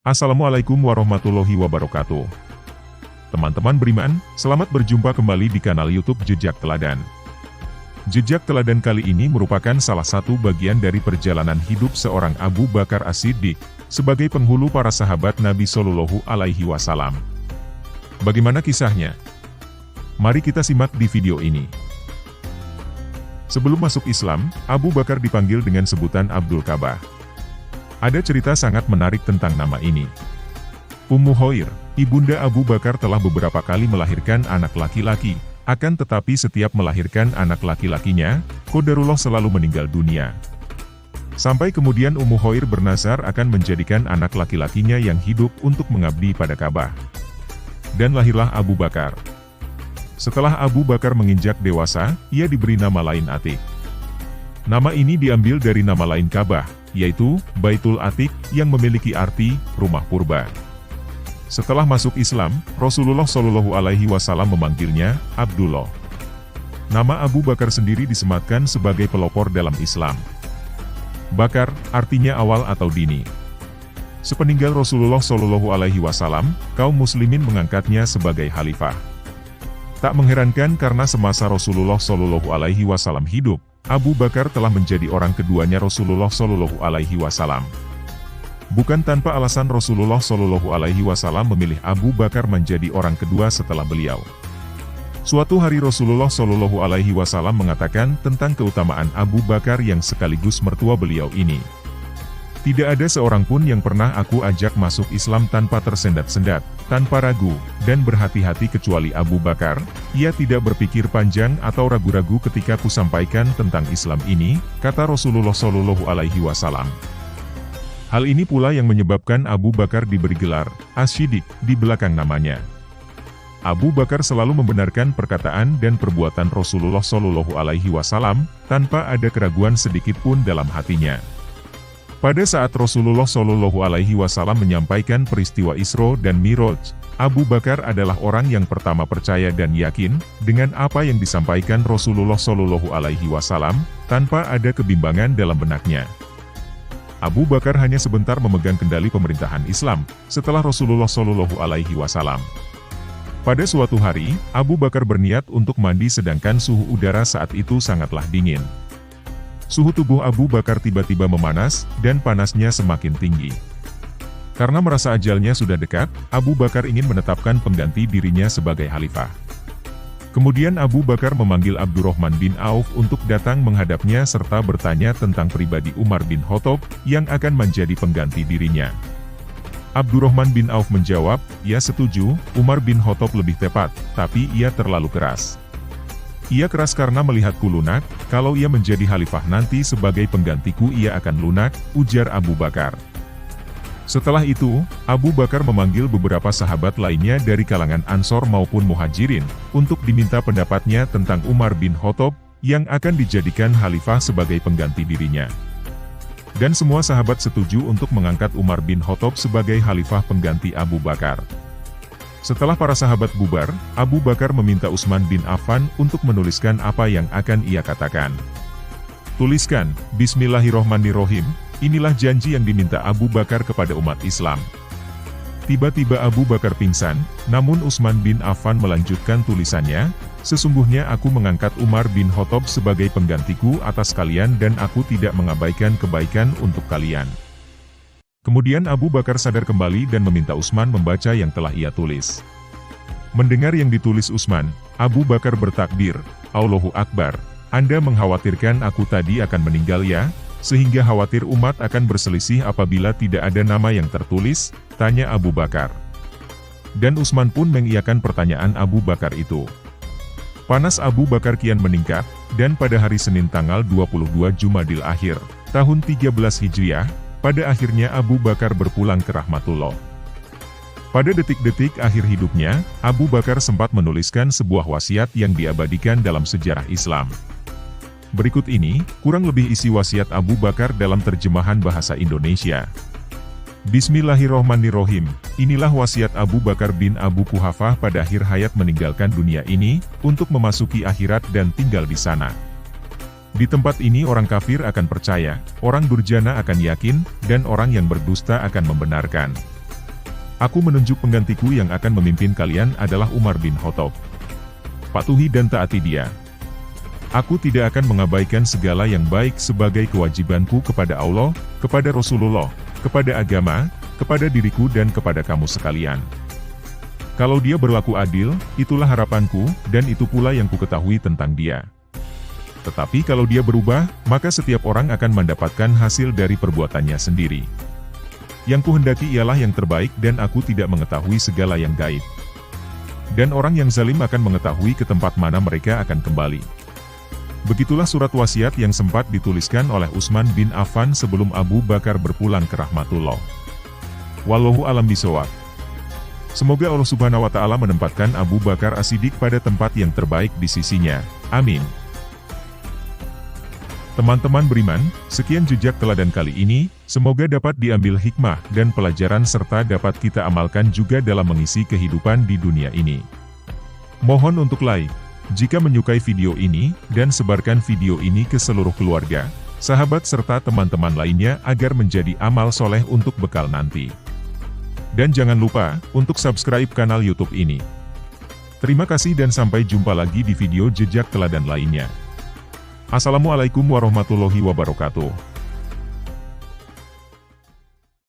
Assalamualaikum warahmatullahi wabarakatuh. Teman-teman beriman, selamat berjumpa kembali di kanal YouTube Jejak Teladan. Jejak Teladan kali ini merupakan salah satu bagian dari perjalanan hidup seorang Abu Bakar As-Siddiq, sebagai penghulu para sahabat Nabi Shallallahu Alaihi Wasallam. Bagaimana kisahnya? Mari kita simak di video ini. Sebelum masuk Islam, Abu Bakar dipanggil dengan sebutan Abdul Ka'bah. Ada cerita sangat menarik tentang nama ini. Ummu Khair, ibunda Abu Bakar telah beberapa kali melahirkan anak laki-laki, akan tetapi setiap melahirkan anak laki-lakinya, qadarullah selalu meninggal dunia. Sampai kemudian Ummu Khair bernazar akan menjadikan anak laki-lakinya yang hidup untuk mengabdi pada Ka'bah. Dan lahirlah Abu Bakar. Setelah Abu Bakar menginjak dewasa, ia diberi nama lain Atiq. Nama ini diambil dari nama lain Ka'bah, yaitu Baitul Atiq, yang memiliki arti rumah purba. Setelah masuk Islam, Rasulullah Shallallahu Alaihi Wasallam memanggilnya Abdullah. Nama Abu Bakar sendiri disematkan sebagai pelopor dalam Islam. Bakar artinya awal atau dini. Sepeninggal Rasulullah Shallallahu Alaihi Wasallam, kaum muslimin mengangkatnya sebagai khalifah. Tak mengherankan karena semasa Rasulullah Shallallahu Alaihi Wasallam hidup, Abu Bakar telah menjadi orang keduanya Rasulullah Shallallahu Alaihi Wasallam. Bukan tanpa alasan Rasulullah Shallallahu Alaihi Wasallam memilih Abu Bakar menjadi orang kedua setelah beliau. Suatu hari Rasulullah Shallallahu Alaihi Wasallam mengatakan tentang keutamaan Abu Bakar yang sekaligus mertua beliau ini. Tidak ada seorang pun yang pernah aku ajak masuk Islam tanpa tersendat-sendat, tanpa ragu, dan berhati-hati kecuali Abu Bakar. Ia tidak berpikir panjang atau ragu-ragu ketika kusampaikan tentang Islam ini, kata Rasulullah Shallallahu Alaihi Wasallam. Hal ini pula yang menyebabkan Abu Bakar diberi gelar As-Siddiq di belakang namanya. Abu Bakar selalu membenarkan perkataan dan perbuatan Rasulullah Shallallahu Alaihi Wasallam tanpa ada keraguan sedikit pun dalam hatinya. Pada saat Rasulullah Shallallahu Alaihi Wasallam menyampaikan peristiwa Isra dan Mi'raj, Abu Bakar adalah orang yang pertama percaya dan yakin dengan apa yang disampaikan Rasulullah Shallallahu Alaihi Wasallam, tanpa ada kebimbangan dalam benaknya. Abu Bakar hanya sebentar memegang kendali pemerintahan Islam setelah Rasulullah Shallallahu Alaihi Wasallam. Pada suatu hari, Abu Bakar berniat untuk mandi sedangkan suhu udara saat itu sangatlah dingin. Suhu tubuh Abu Bakar tiba-tiba memanas, dan panasnya semakin tinggi. Karena merasa ajalnya sudah dekat, Abu Bakar ingin menetapkan pengganti dirinya sebagai khalifah. Kemudian Abu Bakar memanggil Abdurrahman bin Auf untuk datang menghadapnya serta bertanya tentang pribadi Umar bin Khattab, yang akan menjadi pengganti dirinya. Abdurrahman bin Auf menjawab, "Ya setuju, Umar bin Khattab lebih tepat, tapi ia terlalu keras. Ia keras karena melihatku lunak, kalau ia menjadi khalifah nanti sebagai penggantiku ia akan lunak," ujar Abu Bakar. Setelah itu, Abu Bakar memanggil beberapa sahabat lainnya dari kalangan Ansor maupun Muhajirin, untuk diminta pendapatnya tentang Umar bin Khattab, yang akan dijadikan khalifah sebagai pengganti dirinya. Dan semua sahabat setuju untuk mengangkat Umar bin Khattab sebagai khalifah pengganti Abu Bakar. Setelah para sahabat bubar, Abu Bakar meminta Utsman bin Affan untuk menuliskan apa yang akan ia katakan. Tuliskan, Bismillahirrohmanirrohim, inilah janji yang diminta Abu Bakar kepada umat Islam. Tiba-tiba Abu Bakar pingsan, namun Utsman bin Affan melanjutkan tulisannya, sesungguhnya aku mengangkat Umar bin Khattab sebagai penggantiku atas kalian dan aku tidak mengabaikan kebaikan untuk kalian. Kemudian Abu Bakar sadar kembali dan meminta Utsman membaca yang telah ia tulis. Mendengar yang ditulis Utsman, Abu Bakar bertakbir, Allahu Akbar, Anda mengkhawatirkan aku tadi akan meninggal ya, sehingga khawatir umat akan berselisih apabila tidak ada nama yang tertulis, tanya Abu Bakar. Dan Utsman pun mengiyakan pertanyaan Abu Bakar itu. Panas Abu Bakar kian meningkat, dan pada hari Senin tanggal 22 Jumadil Akhir, tahun 13 Hijriah, pada akhirnya Abu Bakar berpulang ke rahmatullah. Pada detik-detik akhir hidupnya, Abu Bakar sempat menuliskan sebuah wasiat yang diabadikan dalam sejarah Islam. Berikut ini, kurang lebih isi wasiat Abu Bakar dalam terjemahan bahasa Indonesia. Bismillahirrohmanirrohim, inilah wasiat Abu Bakar bin Abu Quhafah pada akhir hayat meninggalkan dunia ini, untuk memasuki akhirat dan tinggal di sana. Di tempat ini orang kafir akan percaya, orang durjana akan yakin, dan orang yang berdusta akan membenarkan. Aku menunjuk penggantiku yang akan memimpin kalian adalah Umar bin Khattab. Patuhi dan taati dia. Aku tidak akan mengabaikan segala yang baik sebagai kewajibanku kepada Allah, kepada Rasulullah, kepada agama, kepada diriku dan kepada kamu sekalian. Kalau dia berlaku adil, itulah harapanku, dan itu pula yang kuketahui tentang dia. Tetapi kalau dia berubah, maka setiap orang akan mendapatkan hasil dari perbuatannya sendiri. Yang kuhendaki ialah yang terbaik dan aku tidak mengetahui segala yang gaib. Dan orang yang zalim akan mengetahui ke tempat mana mereka akan kembali. Begitulah surat wasiat yang sempat dituliskan oleh Utsman bin Affan sebelum Abu Bakar berpulang ke rahmatullah. Wallahu a'lam bishawab. Semoga Allah Subhanahu wa Ta'ala menempatkan Abu Bakar As-Siddiq pada tempat yang terbaik di sisinya. Amin. Teman-teman beriman, sekian jejak teladan kali ini, semoga dapat diambil hikmah dan pelajaran serta dapat kita amalkan juga dalam mengisi kehidupan di dunia ini. Mohon untuk like, jika menyukai video ini, dan sebarkan video ini ke seluruh keluarga, sahabat serta teman-teman lainnya agar menjadi amal soleh untuk bekal nanti. Dan jangan lupa, untuk subscribe kanal YouTube ini. Terima kasih dan sampai jumpa lagi di video jejak teladan lainnya. Assalamualaikum warahmatullahi wabarakatuh.